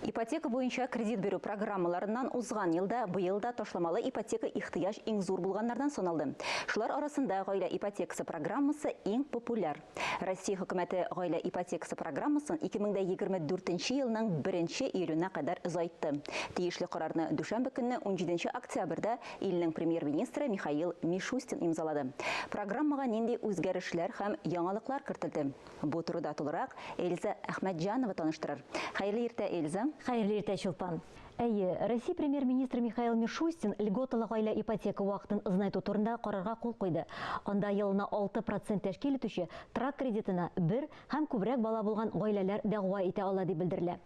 Ипотека буенча кредит беру программаларынан узган елда быел да ташламалы ипотека ихтыяж иң зур булганнардан саналды. Шулар арасында гаилә ипотекасы программасы иң популяр. Россия хөкүмәте гаилә ипотекасы программасын 2024 елның 1 июленә кадәр озайтты. Тиешле карарны дүшәмбе көнне 17 октябрьдә илнең премьер-министры Михаил Мишустин имзалады. Программага нинди үзгәрешләр һәм яңалыклар кертелде? Бу турыда тулырак Эльза Әхмәтҗанова таныштырыр. Хәерле иртә, Эльза. Хәерле иртә, Чулпан. Россия премьер-министры Михаил Мишустин льготалы гаилә ипотека вакытын озынайту турында карарга кул куйды. Анда елына 6% тәшкил итүче трак кредитына бер һәм күбрәк бала булган гаиләләр дәгъва итә ала дип белдерелә.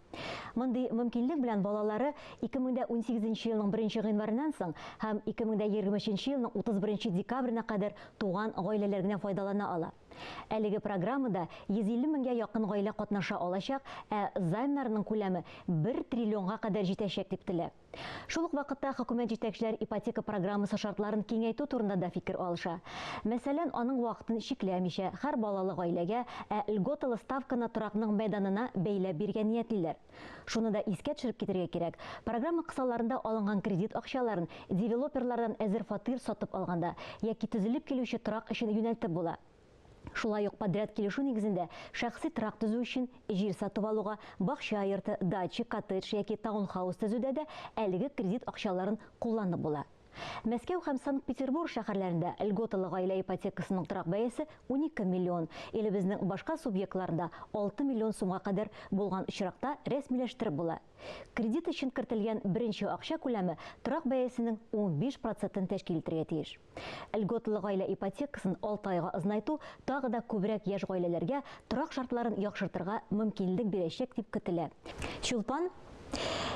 Мондый мөмкинлек белән балалары 2018 елның 1 гыйнварыннан соң һәм 2023 елның 31 декабренә кадәр туган гаиләләр генә файдалана ала. Әлеге программада 150 меңгә якын гаилә катнаша алачак, займнарның күләме 1 триллионга кадәр җитәчәк дип телә. Шул ук вакытта хөкүмәт җитәкчеләр ипотека программасы шартларын киңәйтү турында да фикер алыша. Мәсәлән, аның вакытын шикләмичә, һәр балалы гаиләгә льготалы ставканы торакның мәйданына бәйләп биргән ниятлиләр. Шуны да искә төшереп китәргә кирәк. Программа кысаларында алынган кредит акчаларын девелоперлардан әзер фатир сатып алганда яки төзелеп килүче торак өчен юнәлтеп була. Шулай ук подряд килешү нигезендә шәхси трак төзү өчен җир сатып алуга, бакча йорты, дача, коттедж яки таунхаус төзүдә дә әлеге кредит акчаларын кулланып була. Мәскәү һәм Санкт-Петербург шәһәрләрендә льготалы гаилә ипотекасының торак бәясе 12 миллион, илебезнең башка субъектларында 6 миллион сумга кадәр булган очракта рәсмиләштереп була. Кредит өчен кертелгән беренче акча күләме торак бәясенең 15% тәшкил итәргә тиеш. Льготалы гаилә ипотекасын 6 айга озынайту тагы да күбрәк яшь гаиләләргә торак шартларын яхшыртырга мөмкинлек бирәчәк дип көтелә. Чулпан,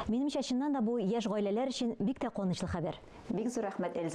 минемчә, чыннан да бу яшь гаиләләр өчен бик тә куанычлы хәбәр. Бик зур рәхмәт, Эльза.